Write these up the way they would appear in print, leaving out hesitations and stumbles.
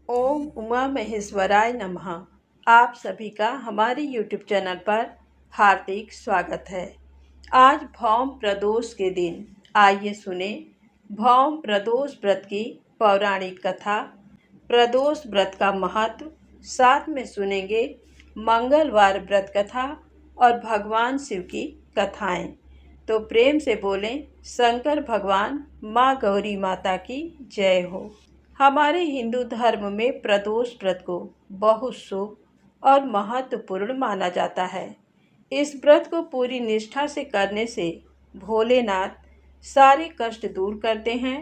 ओम उमा महेश्वराय नमः। आप सभी का हमारे YouTube चैनल पर हार्दिक स्वागत है। आज भौम प्रदोष के दिन आइए सुने भौम प्रदोष व्रत की पौराणिक कथा, प्रदोष व्रत का महत्व। साथ में सुनेंगे मंगलवार व्रत कथा और भगवान शिव की कथाएं। तो प्रेम से बोलें शंकर भगवान माँ गौरी माता की जय हो। हमारे हिंदू धर्म में प्रदोष व्रत को बहुत शुभ और महत्वपूर्ण माना जाता है। इस व्रत को पूरी निष्ठा से करने से भोलेनाथ सारे कष्ट दूर करते हैं।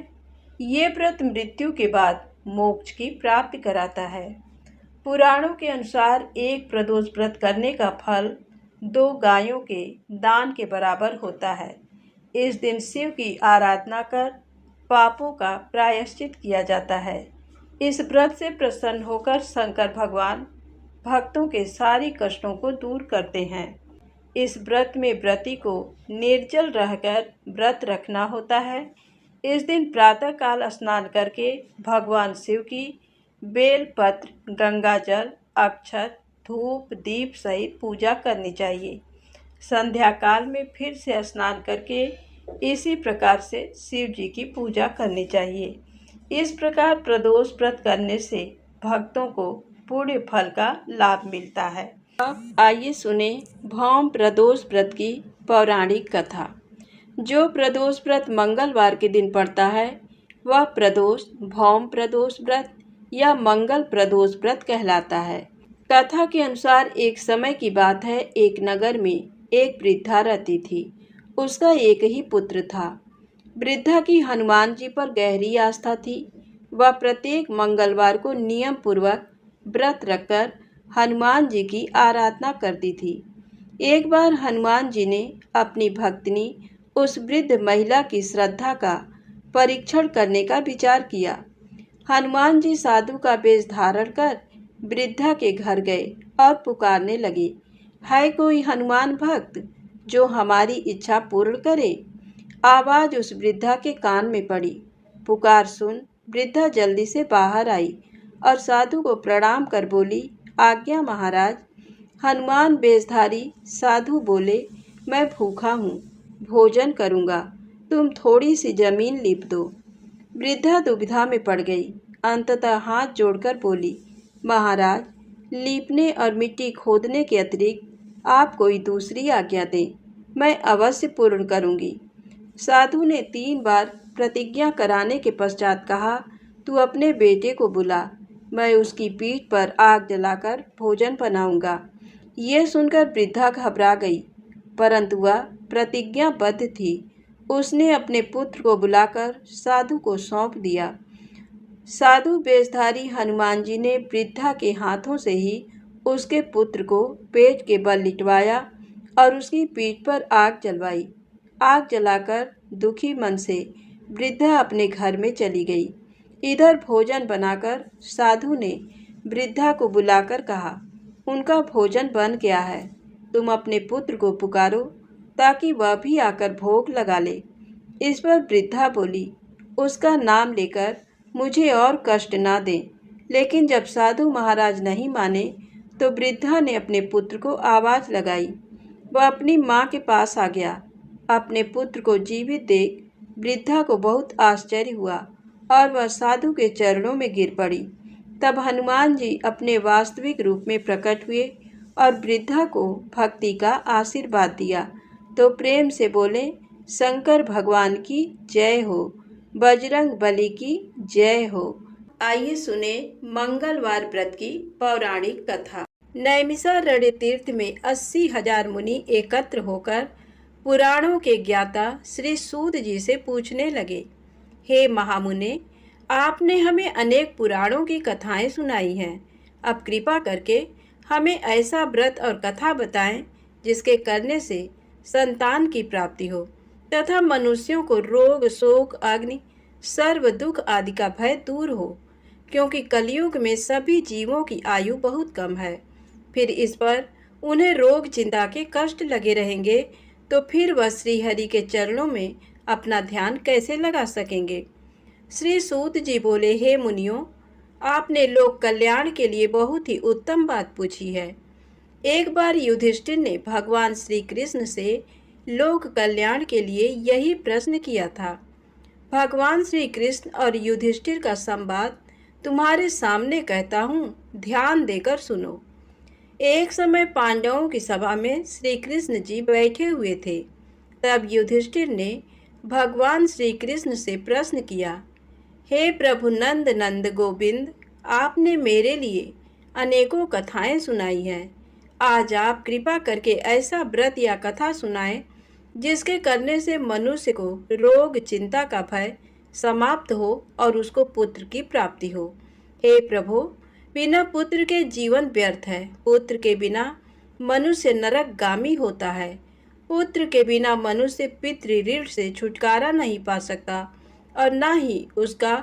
ये व्रत मृत्यु के बाद मोक्ष की प्राप्ति कराता है। पुराणों के अनुसार एक प्रदोष व्रत करने का फल 2 गायों के दान के बराबर होता है। इस दिन शिव की आराधना कर पापों का प्रायश्चित किया जाता है। इस व्रत से प्रसन्न होकर शंकर भगवान भक्तों के सारी कष्टों को दूर करते हैं। इस व्रत में व्रती को निर्जल रहकर व्रत रखना होता है। इस दिन प्रातःकाल स्नान करके भगवान शिव की बेलपत्र, गंगा जल, अक्षत, धूप, दीप सहित पूजा करनी चाहिए। संध्या काल में फिर से स्नान करके इसी प्रकार से शिव जी की पूजा करनी चाहिए। इस प्रकार प्रदोष व्रत करने से भक्तों को पुण्य फल का लाभ मिलता है। अब आइए सुने भौम प्रदोष व्रत की पौराणिक कथा। जो प्रदोष व्रत मंगलवार के दिन पड़ता है वह प्रदोष भौम प्रदोष व्रत या मंगल प्रदोष व्रत कहलाता है। कथा के अनुसार एक समय की बात है, एक नगर में एक वृद्धा रहती थी। उसका एक ही पुत्र था। वृद्धा की हनुमान जी पर गहरी आस्था थी। वह प्रत्येक मंगलवार को नियम पूर्वक व्रत रखकर हनुमान जी की आराधना करती थी। एक बार हनुमान जी ने अपनी भक्तिनी उस वृद्ध महिला की श्रद्धा का परीक्षण करने का विचार किया। हनुमान जी साधु का वेश धारण कर वृद्धा के घर गए और पुकारने लगे, है कोई हनुमान भक्त जो हमारी इच्छा पूर्ण करे? आवाज उस वृद्धा के कान में पड़ी। पुकार सुन वृद्धा जल्दी से बाहर आई और साधु को प्रणाम कर बोली, आज्ञा महाराज। हनुमान वेशधारी साधु बोले, मैं भूखा हूँ, भोजन करूँगा, तुम थोड़ी सी जमीन लीप दो। वृद्धा दुविधा में पड़ गई। अंततः हाथ जोड़कर बोली, महाराज, लीपने और मिट्टी खोदने के अतिरिक्त आप कोई दूसरी आज्ञा दें, मैं अवश्य पूर्ण करूँगी। साधु ने 3 बार प्रतिज्ञा कराने के पश्चात कहा, तू अपने बेटे को बुला, मैं उसकी पीठ पर आग जलाकर भोजन बनाऊंगा। ये सुनकर वृद्धा घबरा गई, परंतु वह प्रतिज्ञाबद्ध थी। उसने अपने पुत्र को बुलाकर साधु को सौंप दिया। साधु वेशधारी हनुमान जी ने वृद्धा के हाथों से ही उसके पुत्र को पेट के बल लिटवाया और उसकी पीठ पर आग जलवाई। आग जलाकर दुखी मन से वृद्धा अपने घर में चली गई। इधर भोजन बनाकर साधु ने वृद्धा को बुलाकर कहा, उनका भोजन बन गया है, तुम अपने पुत्र को पुकारो ताकि वह भी आकर भोग लगा ले। इस पर वृद्धा बोली, उसका नाम लेकर मुझे और कष्ट ना दें। लेकिन जब साधु महाराज नहीं माने तो वृद्धा ने अपने पुत्र को आवाज़ लगाई। वह अपनी माँ के पास आ गया। अपने पुत्र को जीवित देख वृद्धा को बहुत आश्चर्य हुआ और वह साधु के चरणों में गिर पड़ी। तब हनुमान जी अपने वास्तविक रूप में प्रकट हुए और वृद्धा को भक्ति का आशीर्वाद दिया। तो प्रेम से बोले, शंकर भगवान की जय हो, बजरंग बली की जय हो। आइए सुने मंगलवार व्रत की पौराणिक कथा। नैमिषारण्य तीर्थ में 80,000 मुनि एकत्र होकर पुराणों के ज्ञाता श्री सूत जी से पूछने लगे, हे महामुने, आपने हमें अनेक पुराणों की कथाएं सुनाई हैं। अब कृपा करके हमें ऐसा व्रत और कथा बताएं जिसके करने से संतान की प्राप्ति हो तथा मनुष्यों को रोग, शोक, अग्नि, सर्व दुख आदि का भय दूर हो, क्योंकि कलयुग में सभी जीवों की आयु बहुत कम है। फिर इस पर उन्हें रोग चिंता के कष्ट लगे रहेंगे तो फिर वह श्रीहरि के चरणों में अपना ध्यान कैसे लगा सकेंगे। श्री सूत जी बोले, हे मुनियों, आपने लोक कल्याण के लिए बहुत ही उत्तम बात पूछी है। एक बार युधिष्ठिर ने भगवान श्री कृष्ण से लोक कल्याण के लिए यही प्रश्न किया था। भगवान श्री कृष्ण और युधिष्ठिर का संवाद तुम्हारे सामने कहता हूँ, ध्यान देकर सुनो। एक समय पांडवों की सभा में श्री कृष्ण जी बैठे हुए थे। तब युधिष्ठिर ने भगवान श्री कृष्ण से प्रश्न किया, हे प्रभु नंद नंद गोविंद, आपने मेरे लिए अनेकों कथाएं सुनाई हैं। आज आप कृपा करके ऐसा व्रत या कथा सुनाएं जिसके करने से मनुष्य को रोग चिंता का भय समाप्त हो और उसको पुत्र की प्राप्ति हो। हे प्रभु, बिना पुत्र के जीवन व्यर्थ है। पुत्र के बिना मनुष्य नरकगामी होता है। पुत्र के बिना मनुष्य पितृ ऋण से छुटकारा नहीं पा सकता और न ही उसका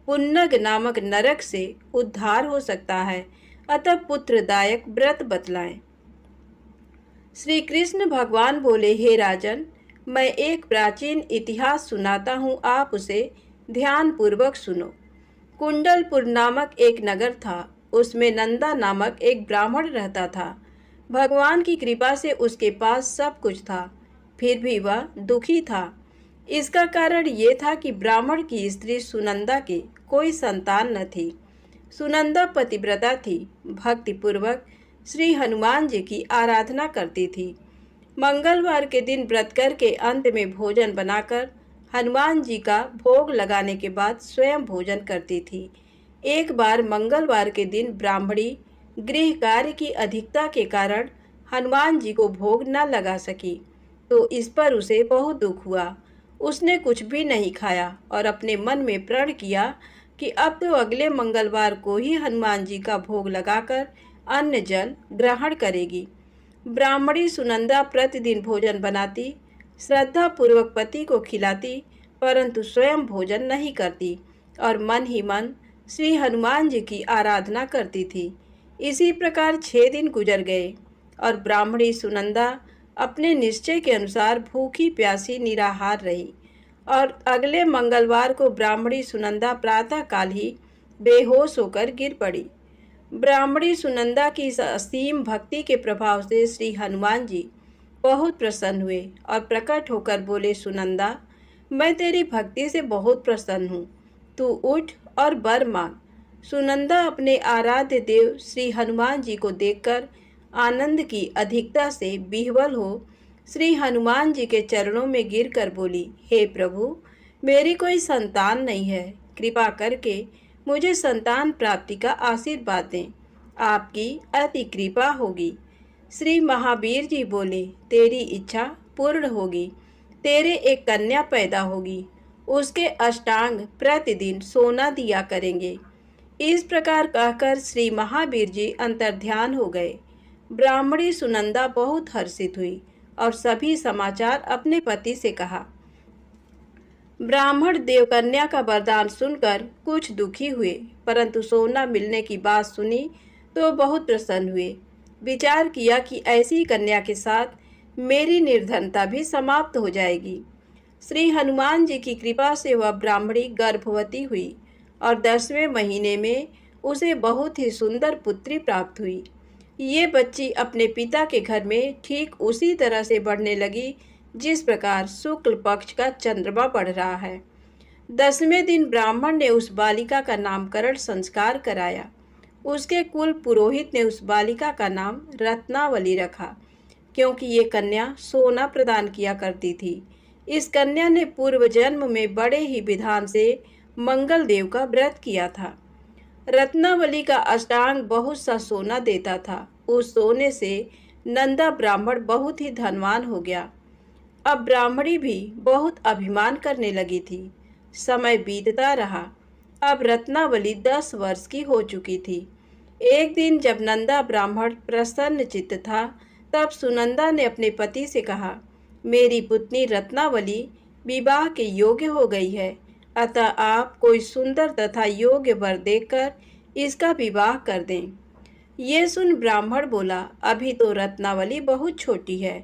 पुन्नग नामक नरक से उद्धार हो सकता है। अतः पुत्रदायक व्रत बतलाएं। श्री कृष्ण भगवान बोले, हे राजन, मैं एक प्राचीन इतिहास सुनाता हूँ, आप उसे ध्यान पूर्वक सुनो। कुंडलपुर नामक एक नगर था। उसमें नंदा नामक एक ब्राह्मण रहता था। भगवान की कृपा से उसके पास सब कुछ था, फिर भी वह दुखी था। इसका कारण ये था कि ब्राह्मण की स्त्री सुनंदा की कोई संतान न थी। सुनंदा पतिव्रता थी, भक्तिपूर्वक श्री हनुमान जी की आराधना करती थी। मंगलवार के दिन व्रत करके अंत में भोजन बनाकर हनुमान जी का भोग लगाने के बाद स्वयं भोजन करती थी। एक बार मंगलवार के दिन ब्राह्मणी गृह कार्य की अधिकता के कारण हनुमान जी को भोग न लगा सकी, तो इस पर उसे बहुत दुख हुआ। उसने कुछ भी नहीं खाया और अपने मन में प्रण किया कि अब तो अगले मंगलवार को ही हनुमान जी का भोग लगाकर अन्न जल ग्रहण करेगी। ब्राह्मणी सुनंदा प्रतिदिन भोजन बनाती, श्रद्धा पूर्वक पति को खिलाती, परंतु स्वयं भोजन नहीं करती और मन ही मन श्री हनुमान जी की आराधना करती थी। इसी प्रकार 6 दिन गुजर गए और ब्राह्मणी सुनंदा अपने निश्चय के अनुसार भूखी प्यासी निराहार रही और अगले मंगलवार को ब्राह्मणी सुनंदा प्रातःकाल ही बेहोश होकर गिर पड़ी। ब्राह्मणी सुनंदा की इस असीम भक्ति के प्रभाव से श्री हनुमान जी बहुत प्रसन्न हुए और प्रकट होकर बोले, सुनंदा, मैं तेरी भक्ति से बहुत प्रसन्न हूँ, तू उठ और वर मांग। सुनंदा अपने आराध्य देव श्री हनुमान जी को देखकर आनंद की अधिकता से विह्वल हो श्री हनुमान जी के चरणों में गिरकर बोली, हे प्रभु, मेरी कोई संतान नहीं है, कृपा करके मुझे संतान प्राप्ति का आशीर्वाद दें, आपकी अति कृपा होगी। श्री महावीर जी बोले, तेरी इच्छा पूर्ण होगी, तेरे एक कन्या पैदा होगी, उसके अष्टांग प्रतिदिन सोना दिया करेंगे। इस प्रकार कहकर श्री महावीर जी अंतर्ध्यान हो गए। ब्राह्मणी सुनंदा बहुत हर्षित हुई और सभी समाचार अपने पति से कहा। ब्राह्मण देवकन्या का वरदान सुनकर कुछ दुखी हुए, परंतु सोना मिलने की बात सुनी तो बहुत प्रसन्न हुए। विचार किया कि ऐसी कन्या के साथ मेरी निर्धनता भी समाप्त हो जाएगी। श्री हनुमान जी की कृपा से वह ब्राह्मणी गर्भवती हुई और 10वें महीने में उसे बहुत ही सुंदर पुत्री प्राप्त हुई। ये बच्ची अपने पिता के घर में ठीक उसी तरह से बढ़ने लगी जिस प्रकार शुक्ल पक्ष का चंद्रमा बढ़ रहा है। 10वें दिन ब्राह्मण ने उस बालिका का नामकरण संस्कार कराया। उसके कुल पुरोहित ने उस बालिका का नाम रत्नावली रखा, क्योंकि ये कन्या सोना प्रदान किया करती थी। इस कन्या ने पूर्व जन्म में बड़े ही विधान से मंगल देव का व्रत किया था। रत्नावली का अष्टांग बहुत सा सोना देता था। उस सोने से नंदा ब्राह्मण बहुत ही धनवान हो गया। अब ब्राह्मणी भी बहुत अभिमान करने लगी थी। समय बीतता रहा। अब रत्नावली 10 वर्ष की हो चुकी थी। एक दिन जब नंदा ब्राह्मण प्रसन्न चित्त था, तब सुनंदा ने अपने पति से कहा, मेरी पुत्री रत्नावली विवाह के योग्य हो गई है, अतः आप कोई सुंदर तथा योग्य वर देखकर इसका विवाह कर दें। ये सुन ब्राह्मण बोला, अभी तो रत्नावली बहुत छोटी है।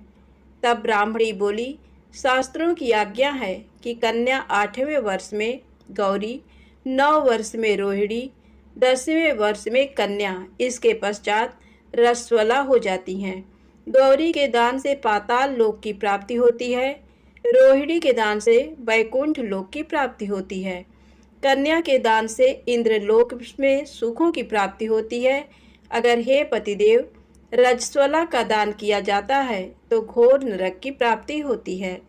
तब ब्राह्मणी बोली, शास्त्रों की आज्ञा है कि कन्या 8वें वर्ष में गौरी, 9 वर्ष में रोहिणी, 10वें वर्ष में कन्या, इसके पश्चात रसवला हो जाती हैं। गौरी के दान से पाताल लोक की प्राप्ति होती है। रोहिणी के दान से वैकुंठ लोक की प्राप्ति होती है। कन्या के दान से इंद्रलोक में सुखों की प्राप्ति होती है। अगर हे पतिदेव रजस्वला का दान किया जाता है तो घोर नरक की प्राप्ति होती है।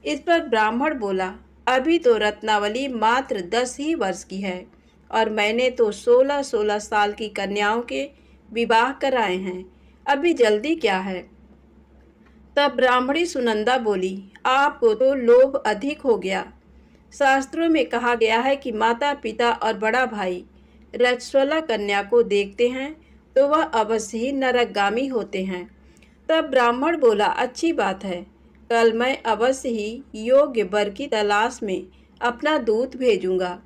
इस पर ब्राह्मण बोला, अभी तो रत्नावली मात्र 10 ही वर्ष की है और मैंने तो 16-16 साल की कन्याओं के विवाह कराए हैं, अभी जल्दी क्या है। तब ब्राह्मणी सुनंदा बोली, आपको तो लोभ अधिक हो गया। शास्त्रों में कहा गया है कि माता पिता और बड़ा भाई रजस्वला कन्या को देखते हैं तो वह अवश्य ही नरकगामी होते हैं। तब ब्राह्मण बोला, अच्छी बात है, कल मैं अवश्य ही योग्य वर की तलाश में अपना दूत भेजूंगा।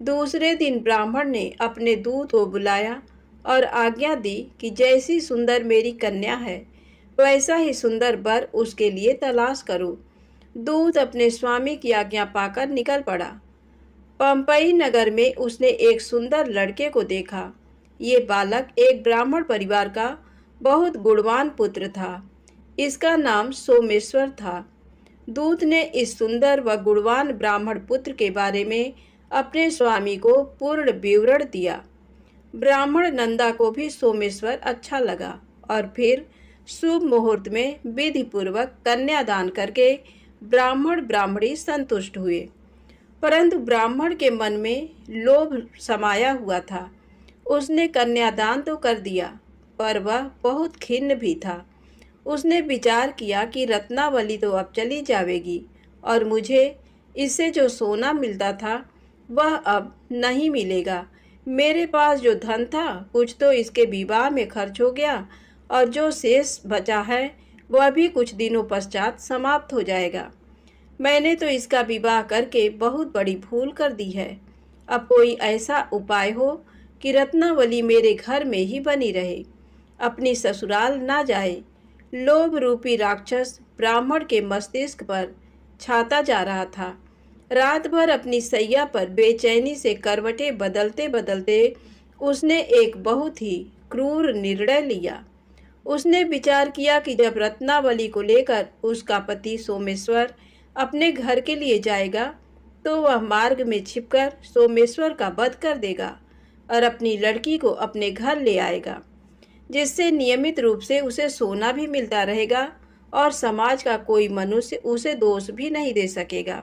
दूसरे दिन ब्राह्मण ने अपने दूत को बुलाया और आज्ञा दी कि जैसी सुंदर मेरी कन्या है वैसा ही सुंदर वर उसके लिए तलाश करो। दूत अपने स्वामी की आज्ञा पाकर निकल पड़ा। पंपई नगर में उसने एक सुंदर लड़के को देखा। ये बालक एक ब्राह्मण परिवार का बहुत गुणवान पुत्र था। इसका नाम सोमेश्वर था। दूत ने इस सुंदर व गुणवान ब्राह्मण पुत्र के बारे में अपने स्वामी को पूर्ण विवरण दिया। ब्राह्मण नंदा को भी सोमेश्वर अच्छा लगा और फिर शुभ मुहूर्त में विधि पूर्वक कन्यादान करके ब्राह्मण ब्राह्मणी संतुष्ट हुए। परंतु ब्राह्मण के मन में लोभ समाया हुआ था। उसने कन्यादान तो कर दिया पर वह बहुत खिन्न भी था। उसने विचार किया कि रत्नावली तो अब चली जाएगी और मुझे इससे जो सोना मिलता था वह अब नहीं मिलेगा। मेरे पास जो धन था कुछ तो इसके विवाह में खर्च हो गया और जो शेष बचा है वह भी कुछ दिनों पश्चात समाप्त हो जाएगा। मैंने तो इसका विवाह करके बहुत बड़ी भूल कर दी है। अब कोई ऐसा उपाय हो कि रत्नावली मेरे घर में ही बनी रहे, अपनी ससुराल ना जाए। लोभ रूपी राक्षस ब्राह्मण के मस्तिष्क पर छाता जा रहा था। रात भर अपनी सैया पर बेचैनी से करवटें बदलते बदलते उसने एक बहुत ही क्रूर निर्णय लिया। उसने विचार किया कि जब रत्नावली को लेकर उसका पति सोमेश्वर अपने घर के लिए जाएगा तो वह मार्ग में छिपकर सोमेश्वर का वध कर देगा और अपनी लड़की को अपने घर ले आएगा, जिससे नियमित रूप से उसे सोना भी मिलता रहेगा और समाज का कोई मनुष्य उसे दोष भी नहीं दे सकेगा।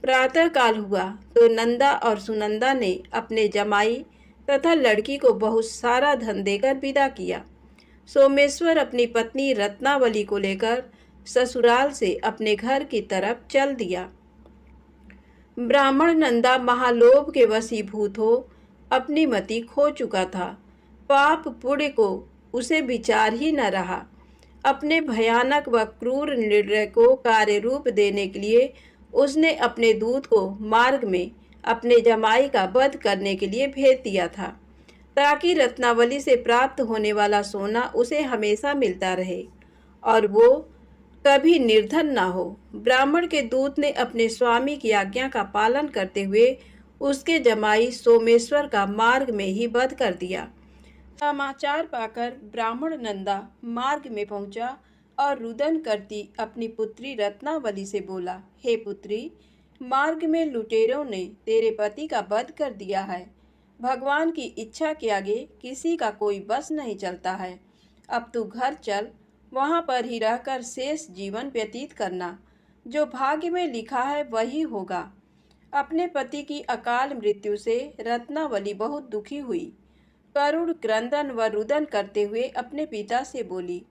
प्रातः काल हुआ तो नंदा और सुनंदा ने अपने जमाई तथा लड़की को बहुत सारा धन देकर विदा किया। सोमेश्वर अपनी पत्नी रत्नावली को लेकर ससुराल से अपने घर की तरफ चल दिया। ब्राह्मण नंदा महालोभ के वशीभूत हो अपनी मति खो चुका था। पाप पुण्य को उसे विचार ही न रहा। अपने भयानक व क्रूर निर्णय को कार्य रूप देने के लिए उसने अपने दूत को मार्ग में अपने जमाई का वध करने के लिए भेज दिया था, ताकि रत्नावली से प्राप्त होने वाला सोना उसे हमेशा मिलता रहे और वो कभी निर्धन ना हो। ब्राह्मण के दूत ने अपने स्वामी की आज्ञा का पालन करते हुए उसके जमाई सोमेश्वर का मार्ग में ही वध कर दिया। समाचार पाकर ब्राह्मण नंदा मार्ग में पहुंचा और रुदन करती अपनी पुत्री रत्नावली से बोला, हे पुत्री, मार्ग में लुटेरों ने तेरे पति का वध कर दिया है। भगवान की इच्छा के आगे किसी का कोई बस नहीं चलता है। अब तू घर चल, वहाँ पर ही रहकर शेष जीवन व्यतीत करना। जो भाग्य में लिखा है वही होगा। अपने पति की अकाल मृत्यु से रत्नावली बहुत दुखी हुई। करुण क्रंदन व रुदन करते हुए अपने पिता से बोली,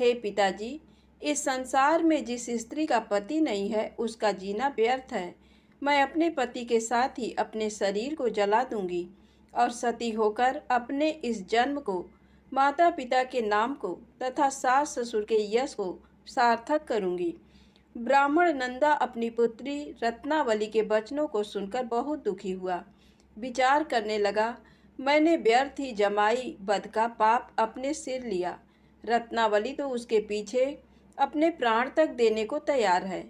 हे पिताजी, इस संसार में जिस स्त्री का पति नहीं है उसका जीना व्यर्थ है। मैं अपने पति के साथ ही अपने शरीर को जला दूंगी और सती होकर अपने इस जन्म को, माता पिता के नाम को तथा सास ससुर के यश को सार्थक करूंगी। ब्राह्मण नंदा अपनी पुत्री रत्नावली के वचनों को सुनकर बहुत दुखी हुआ। विचार करने लगा, मैंने व्यर्थ ही जमाई वध का पाप अपने सिर लिया। रत्नावली तो उसके पीछे अपने प्राण तक देने को तैयार है।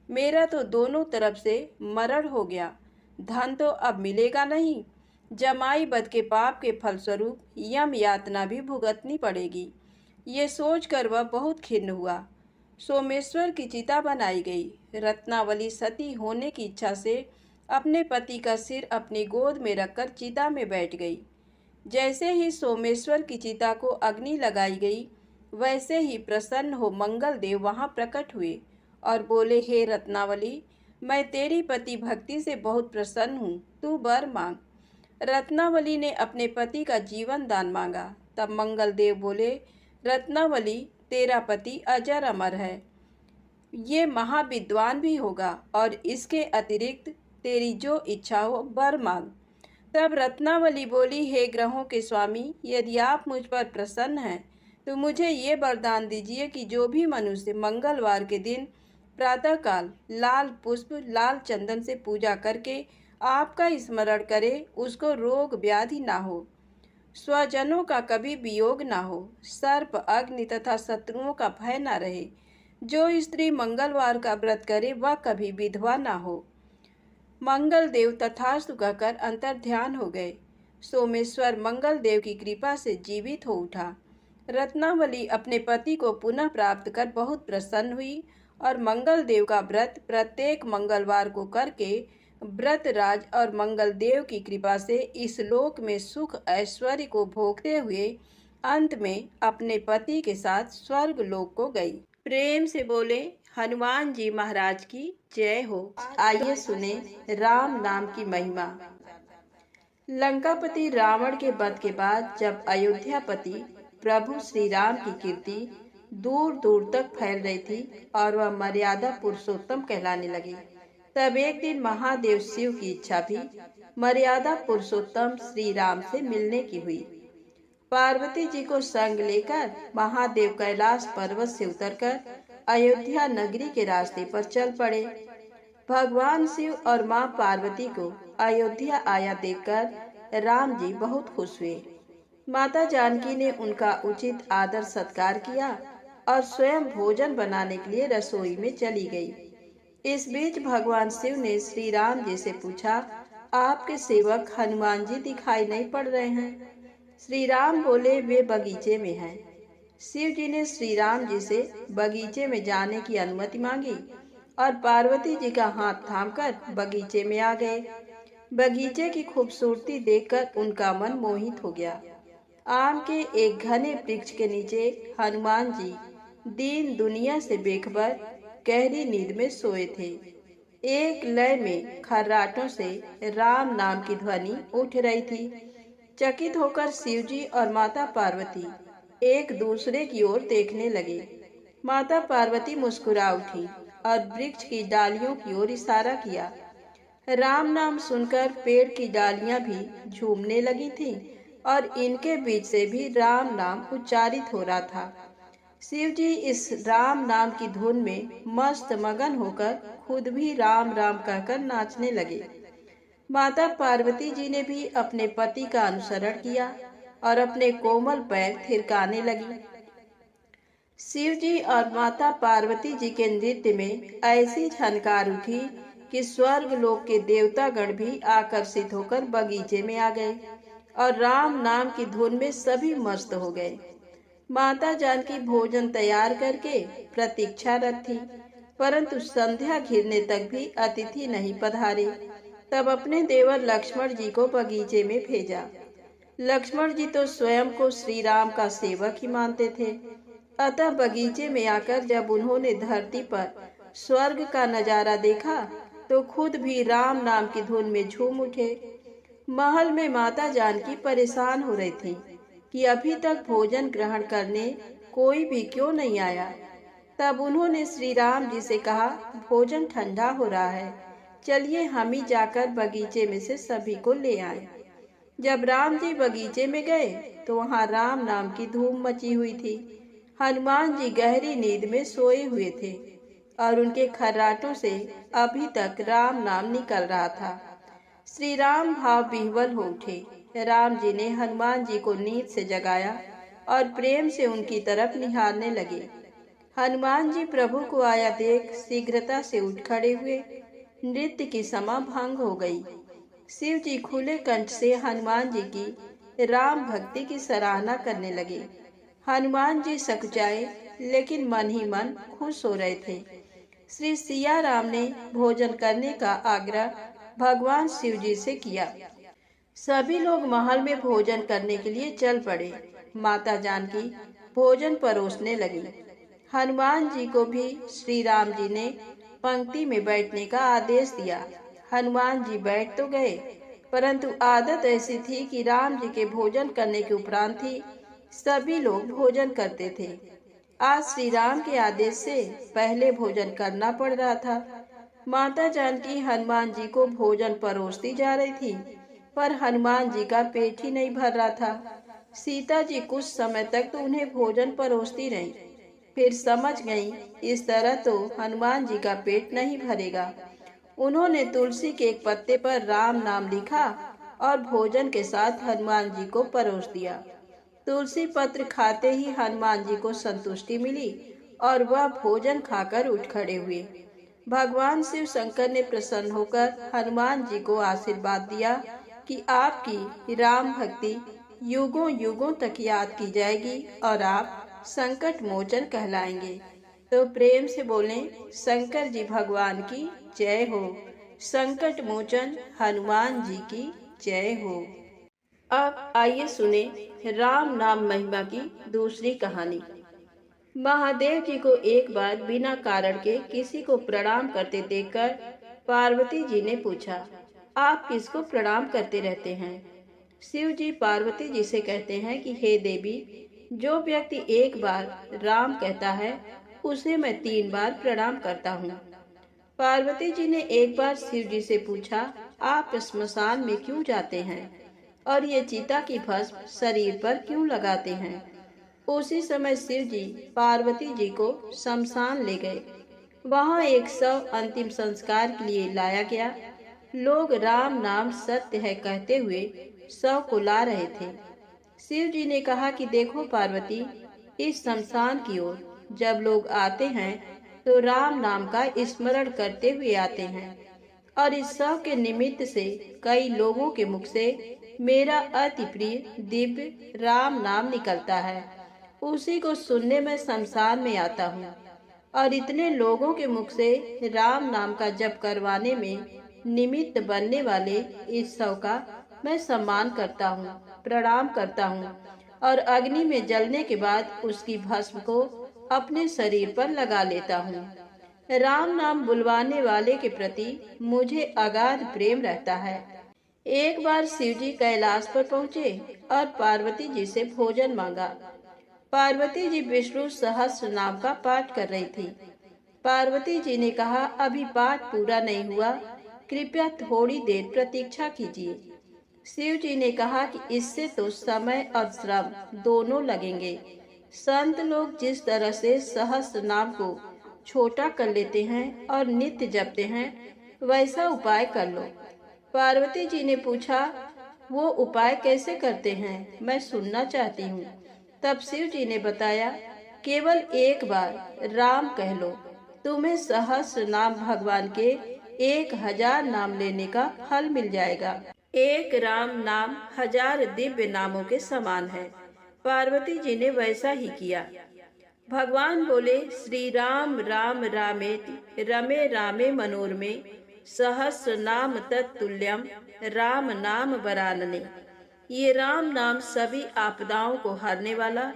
मेरा तो दोनों तरफ से मरण हो गया। धन तो अब मिलेगा नहीं, जमाई बद के पाप के फलस्वरूप यम यातना भी भुगतनी पड़ेगी। ये सोचकर वह बहुत खिन्न हुआ। सोमेश्वर की चिता बनाई गई। रत्नावली सती होने की इच्छा से अपने पति का सिर अपनी गोद में रखकर चिता में बैठ गई। जैसे ही सोमेश्वर की चिता को अग्नि लगाई गई, वैसे ही प्रसन्न हो मंगल देव वहाँ प्रकट हुए और बोले, हे रत्नावली, मैं तेरी पति भक्ति से बहुत प्रसन्न हूँ, तू वर मांग। रत्नावली ने अपने पति का जीवन दान मांगा। तब मंगल देव बोले, रत्नावली, तेरा पति अजर अमर है, ये महाविद्वान भी होगा और इसके अतिरिक्त तेरी जो इच्छा हो वर मांग। तब रत्नावली बोली, हे ग्रहों के स्वामी, यदि आप मुझ पर प्रसन्न हैं तो मुझे ये वरदान दीजिए कि जो भी मनुष्य मंगलवार के दिन प्रातःकाल लाल पुष्प लाल चंदन से पूजा करके आपका स्मरण करे, उसको रोग व्याधि ना हो, स्वजनों का कभी वियोग ना हो, सर्प अग्नि तथा शत्रुओं का भय ना रहे। जो स्त्री मंगलवार का व्रत करे वह कभी विधवा ना हो। मंगल देव तथास्तु कहकर अंतर्ध्यान हो गए। सोमेश्वर मंगल देव की कृपा से जीवित हो उठा। रत्नावली अपने पति को पुनः प्राप्त कर बहुत प्रसन्न हुई और मंगल देव का व्रत प्रत्येक मंगलवार को करके व्रतराज और मंगल देव की कृपा से इस लोक में सुख ऐश्वर्य को भोगते हुए अंत में अपने पति के साथ स्वर्ग लोक को गई। प्रेम से बोले हनुमान जी महाराज की जय हो। आइए सुने राम नाम की महिमा। लंकापति रावण के वध के बाद जब अयोध्यापति प्रभु श्री राम की कीर्ति दूर दूर तक फैल रही थी और वह मर्यादा पुरुषोत्तम कहलाने लगे, तब एक दिन महादेव शिव की इच्छा भी मर्यादा पुरुषोत्तम श्री राम से मिलने की हुई। पार्वती जी को संग लेकर महादेव कैलाश पर्वत से उतरकर अयोध्या नगरी के रास्ते पर चल पड़े। भगवान शिव और मां पार्वती को अयोध्या आया देखकर राम जी बहुत खुश हुए। माता जानकी ने उनका उचित आदर सत्कार किया और स्वयं भोजन बनाने के लिए रसोई में चली गई। इस बीच भगवान शिव ने श्री राम जी से पूछा, आपके सेवक हनुमान जी दिखाई नहीं पड़ रहे हैं? श्री राम बोले, वे बगीचे में हैं। शिव जी ने श्री राम जी से बगीचे में जाने की अनुमति मांगी और पार्वती जी का हाथ थामकर बगीचे में आ गए। बगीचे की खूबसूरती देखकर उनका मन मोहित हो गया। आम के एक घने वृक्ष के नीचे हनुमान जी दीन दुनिया से बेखबर गहरी नींद में सोए थे। एक लय में खर्राटों से राम नाम की ध्वनि उठ रही थी। चकित होकर शिवजी और माता पार्वती एक दूसरे की ओर देखने लगे। माता पार्वती मुस्कुरा उठी और वृक्ष की डालियों की ओर इशारा किया। राम नाम सुनकर पेड़ की डालियां भी झूमने लगी थीं और इनके बीच से भी राम नाम उच्चारित हो रहा था। शिवजी इस राम नाम की धुन में मस्त मगन होकर खुद भी राम राम कहकर नाचने लगे। माता पार्वती जी ने भी अपने पति का अनुसरण किया और अपने कोमल पैर थिरकाने लगी। शिव जी और माता पार्वती जी के नृत्य में ऐसी झनकार उठी कि स्वर्ग लोक के देवता गण भी आकर्षित होकर बगीचे में आ गए और राम नाम की धुन में सभी मस्त हो गए। माता जानकी भोजन तैयार करके प्रतीक्षारत थी, परंतु संध्या घिरने तक भी अतिथि नहीं पधारे। तब अपने देवर लक्ष्मण जी को बगीचे में भेजा। लक्ष्मण जी तो स्वयं को श्री राम का सेवक ही मानते थे, अतः बगीचे में आकर जब उन्होंने धरती पर स्वर्ग का नजारा देखा तो खुद भी राम नाम की धुन में झूम उठे। महल में माता जानकी परेशान हो रही थी कि अभी तक भोजन ग्रहण करने कोई भी क्यों नहीं आया। तब उन्होंने श्री राम जी से कहा, भोजन ठंडा हो रहा है, चलिए हम ही जाकर बगीचे में से सभी को ले आए। जब राम जी बगीचे में गए तो वहाँ राम नाम की धूम मची हुई थी। हनुमान जी गहरी नींद में सोए हुए थे और उनके खर्राटों से अभी तक राम नाम निकल रहा था। श्री राम भाव विह्वल हो उठे। राम जी ने हनुमान जी को नींद से जगाया और प्रेम से उनकी तरफ निहारने लगे। हनुमान जी प्रभु को आया देख शीघ्रता से उठ खड़े हुए। नृत्य की समा भंग हो गई। शिव जी खुले कंठ से हनुमान जी की राम भक्ति की सराहना करने लगे। हनुमान जी सकुचाए, लेकिन मन ही मन खुश हो रहे थे। श्री सिया राम ने भोजन करने का आग्रह भगवान शिव जी से किया। सभी लोग महल में भोजन करने के लिए चल पड़े। माता जानकी भोजन परोसने लगी। हनुमान जी को भी श्री राम जी ने पंक्ति में बैठने का आदेश दिया। हनुमान जी बैठ तो गए, परंतु आदत ऐसी थी कि राम जी के भोजन करने के उपरांत ही सभी लोग भोजन करते थे। आज श्री राम के आदेश से पहले भोजन करना पड़ रहा था। माता जानकी हनुमान जी को भोजन परोसती जा रही थी, पर हनुमान जी का पेट ही नहीं भर रहा था। सीता जी कुछ समय तक तो उन्हें भोजन परोसती रहीं, फिर समझ गईं, इस तरह तो हनुमान जी का पेट नहीं भरेगा। उन्होंने तुलसी के एक पत्ते पर राम नाम लिखा और भोजन के साथ हनुमान जी को परोस दिया। तुलसी पत्र खाते ही हनुमान जी को संतुष्टि मिली और वह भोजन खाकर उठ खड़े हुए। भगवान शिव शंकर ने प्रसन्न होकर हनुमान जी को आशीर्वाद दिया कि आपकी राम भक्ति युगों युगों तक याद की जाएगी और आप संकट मोचन कहलाएंगे। तो प्रेम से बोलें, शंकर जी भगवान की जय हो, संकट मोचन हनुमान जी की जय हो। अब आइए सुने राम नाम महिमा की दूसरी कहानी। महादेव जी को एक बार बिना कारण के किसी को प्रणाम करते देखकर पार्वती जी ने पूछा, आप किसको प्रणाम करते रहते हैं? शिव जी पार्वती जी से कहते हैं कि हे देवी, जो व्यक्ति एक बार राम कहता है उसे मैं 3 बार प्रणाम करता हूँ। पार्वती जी ने एक बार शिव जी से पूछा, आप स्मशान में क्यों जाते हैं और ये चिता की भस्म शरीर पर क्यों लगाते हैं? उसी समय शिव जी पार्वती जी को शमशान ले गए। वहाँ एक शव अंतिम संस्कार के लिए लाया गया। लोग राम नाम सत्य है कहते हुए शव को ला रहे थे। शिव जी ने कहा कि देखो पार्वती, इस शमशान की ओर जब लोग आते हैं तो राम नाम का स्मरण करते हुए आते हैं और इस शव के निमित्त से कई लोगों के मुख से मेरा अति प्रिय दिव्य राम नाम निकलता है। उसी को सुनने में शमशान में आता हूँ और इतने लोगों के मुख से राम नाम का जप करवाने में निमित्त बनने वाले इस शव का मैं सम्मान करता हूँ, प्रणाम करता हूँ और अग्नि में जलने के बाद उसकी भस्म को अपने शरीर पर लगा लेता हूँ। राम नाम बुलवाने वाले के प्रति मुझे अगाध प्रेम रहता है। एक बार शिव जी कैलाश पर पहुँचे और पार्वती जी से भोजन मांगा। पार्वती जी विष्णु सहस्त्र नाम का पाठ कर रही थी। पार्वती जी ने कहा, अभी पाठ पूरा नहीं हुआ, कृपया थोड़ी देर प्रतीक्षा कीजिए। शिव जी ने कहा कि इससे तो समय और श्रम दोनों लगेंगे। संत लोग जिस तरह से सहस्त्र नाम को छोटा कर लेते हैं और नित्य जपते हैं, वैसा उपाय कर लो। पार्वती जी ने पूछा, वो उपाय कैसे करते हैं, मैं सुनना चाहती हूँ। तब शिव जी ने बताया, केवल एक बार राम कह लो, तुम्हें सहस्त्र नाम भगवान के 1000 नाम लेने का फल मिल जाएगा। एक राम नाम 1000 दिव्य नामों के समान है। पार्वती जी ने वैसा ही किया। भगवान बोले, श्री राम राम रामेति रमे रामे मनोरमे सहस्र नाम तत्तुल्यम राम नाम वरानने। ये राम नाम सभी आपदाओं को हरने वाला,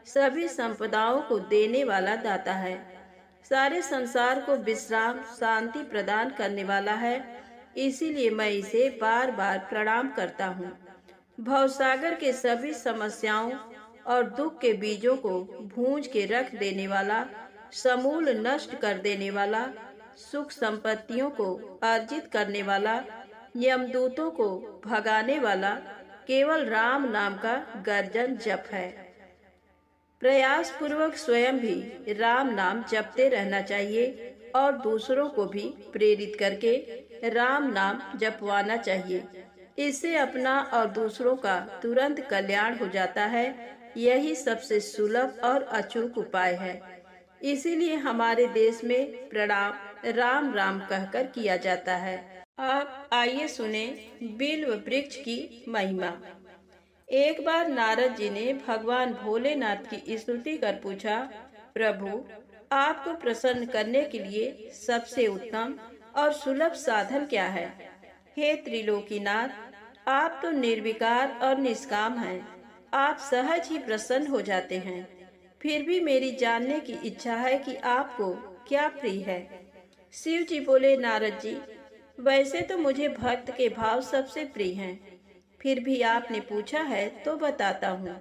सभी संपदाओं को देने वाला दाता है। सारे संसार को विश्राम शांति प्रदान करने वाला है। इसीलिए मैं इसे बार बार प्रणाम करता हूँ। भवसागर के सभी समस्याओं और दुख के बीजों को भूंज के रख देने वाला, समूल नष्ट कर देने वाला, सुख संपत्तियों को अर्जित करने वाला, यमदूतों को भगाने वाला केवल राम नाम का गर्जन जप है। प्रयास पूर्वक स्वयं भी राम नाम जपते रहना चाहिए और दूसरों को भी प्रेरित करके राम नाम जपवाना चाहिए। इससे अपना और दूसरों का तुरंत कल्याण हो जाता है। यही सबसे सुलभ और अचूक उपाय है। इसीलिए हमारे देश में प्रणाम राम राम कहकर किया जाता है। अब आइए सुने बिल्व वृक्ष की महिमा। एक बार नारद जी ने भगवान भोलेनाथ की स्तुति कर पूछा, प्रभु, आपको प्रसन्न करने के लिए सबसे उत्तम और सुलभ साधन क्या है? हे त्रिलोकीनाथ, आप तो निर्विकार और निष्काम हैं। आप सहज ही प्रसन्न हो जाते हैं। फिर भी मेरी जानने की इच्छा है कि आपको क्या प्रिय है। शिव जी बोले, नारद जी, वैसे तो मुझे भक्त के भाव सबसे प्रिय हैं। फिर भी आपने पूछा है तो बताता हूँ।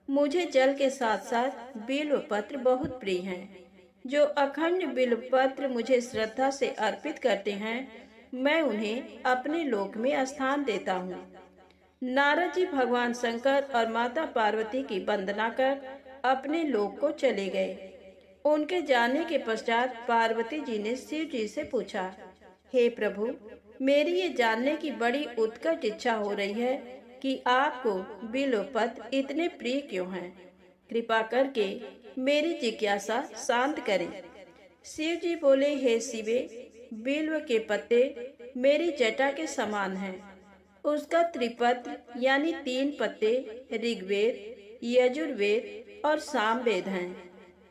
मुझे जल के साथ साथ बिल्व पत्र बहुत प्रिय हैं। जो अखंड बिल्व पत्र मुझे श्रद्धा से अर्पित करते हैं, मैं उन्हें अपने लोक में स्थान देता हूँ। नारद जी भगवान शंकर और माता पार्वती की वंदना कर अपने लोक को चले गए। उनके जाने के पश्चात पार्वती जी ने शिव जी से पूछा, हे प्रभु, मेरी ये जानने की बड़ी उत्कट इच्छा हो रही है कि आपको बिल्व पत्र इतने प्रिय क्यों हैं। कृपा करके मेरी जिज्ञासा शांत करें। शिव जी बोले, हे शिवे, बिल्व के पत्ते मेरी जटा के समान हैं। उसका त्रिपत्र यानी 3 पत्ते ऋग्वेद, यजुर्वेद और सामवेद हैं।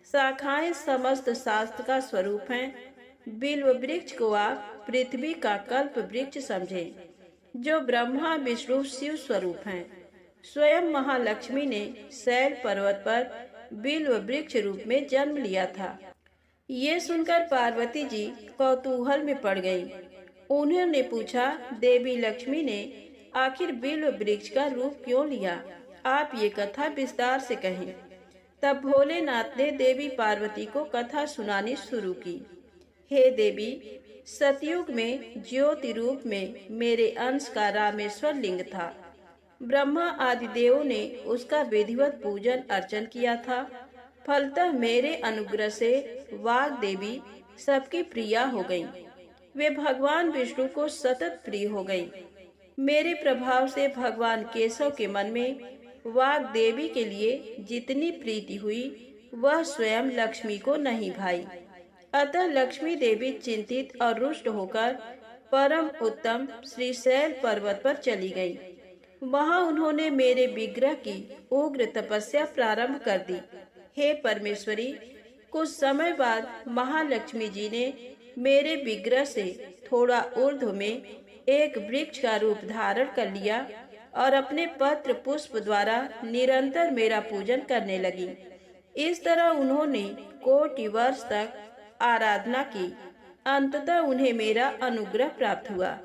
शाखाएं समस्त शास्त्र का स्वरूप हैं। बिल्व वृक्ष को आप पृथ्वी का कल्प वृक्ष समझें, जो ब्रह्मा विष्णु शिव स्वरूप हैं। स्वयं महालक्ष्मी ने शैल पर्वत पर बिल्व वृक्ष रूप में जन्म लिया था। ये सुनकर पार्वती जी कौतूहल में पड़ गईं। उन्होंने पूछा, देवी लक्ष्मी ने आखिर बिल्व वृक्ष का रूप क्यों लिया? आप ये कथा विस्तार से कहें। तब भोलेनाथ ने देवी पार्वती को कथा सुनानी शुरू की। हे देवी, सतयुग में ज्योति रूप में मेरे अंश का रामेश्वर लिंग था। ब्रह्मा आदि देवों ने उसका विधिवत पूजन अर्चन किया था। फलतः मेरे अनुग्रह से वाग देवी सबकी प्रिया हो गईं। वे भगवान विष्णु को सतत प्रिय हो गईं। मेरे प्रभाव से भगवान केशव के मन में वाग देवी के लिए जितनी प्रीति हुई, वह स्वयं लक्ष्मी को नहीं भाई। अतः लक्ष्मी देवी चिंतित और रुष्ट होकर परम उत्तम श्रीशैल पर्वत पर चली गई। वहां उन्होंने मेरे विग्रह की उग्र तपस्या प्रारंभ कर दी। हे परमेश्वरी, कुछ समय बाद महालक्ष्मी जी ने मेरे विग्रह से थोड़ा ऊर्ध्व में एक वृक्ष का रूप धारण कर लिया और अपने पत्र पुष्प द्वारा निरंतर मेरा पूजन करने लगी। इस तरह उन्होंने कोटि वर्ष तक आराधना की। अंततः उन्हें मेरा अनुग्रह प्राप्त हुआ।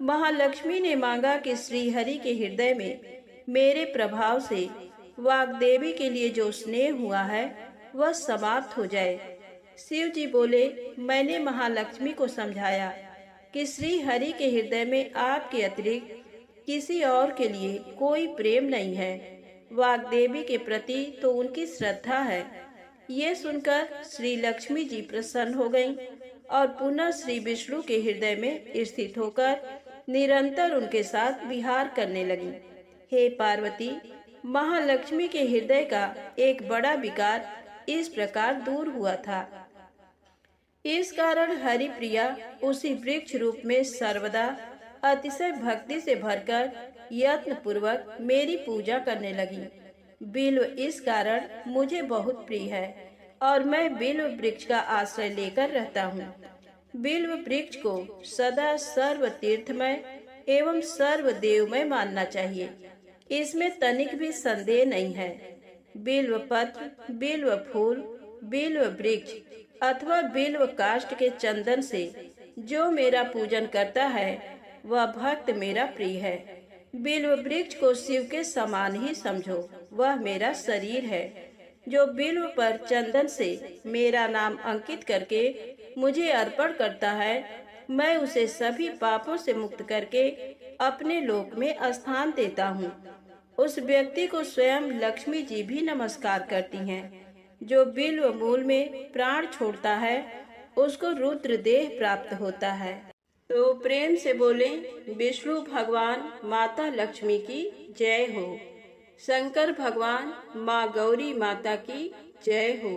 महालक्ष्मी ने मांगा कि श्री हरि के हृदय में मेरे प्रभाव से वाग्देवी के लिए जो स्नेह हुआ है वह समाप्त हो जाए। शिव जी बोले, मैंने महालक्ष्मी को समझाया कि श्री हरि के हृदय में आपके अतिरिक्त किसी और के लिए कोई प्रेम नहीं है। वाग्देवी के प्रति तो उनकी श्रद्धा है। ये सुनकर श्री लक्ष्मी जी प्रसन्न हो गईं और पुनः श्री विष्णु के हृदय में स्थित होकर निरंतर उनके साथ विहार करने लगी। हे पार्वती, महालक्ष्मी के हृदय का एक बड़ा विकार इस प्रकार दूर हुआ था। इस कारण हरि प्रिया उसी वृक्ष रूप में सर्वदा अतिशय भक्ति से भरकर यत्न पूर्वक मेरी पूजा करने लगी। बिल्व इस कारण मुझे बहुत प्रिय है और मैं बिल्व वृक्ष का आश्रय लेकर रहता हूँ। बिल्व वृक्ष को सदा सर्व तीर्थमय एवं सर्व देवमय मानना चाहिए, इसमें तनिक भी संदेह नहीं है। बिल्व पत्र, बिल्व फूल, बिल्व वृक्ष अथवा बिल्व काष्ठ के चंदन से जो मेरा पूजन करता है वह भक्त मेरा प्रिय है। बिल्व वृक्ष को शिव के समान ही समझो, वह मेरा शरीर है। जो बिल्व पर चंदन से मेरा नाम अंकित करके मुझे अर्पण करता है, मैं उसे सभी पापों से मुक्त करके अपने लोक में स्थान देता हूँ। उस व्यक्ति को स्वयं लक्ष्मी जी भी नमस्कार करती हैं। जो बिल्व मूल में प्राण छोड़ता है उसको रुद्र देह प्राप्त होता है। तो प्रेम से बोले, विष्णु भगवान माता लक्ष्मी की जय हो। शंकर भगवान माँ गौरी माता की जय हो।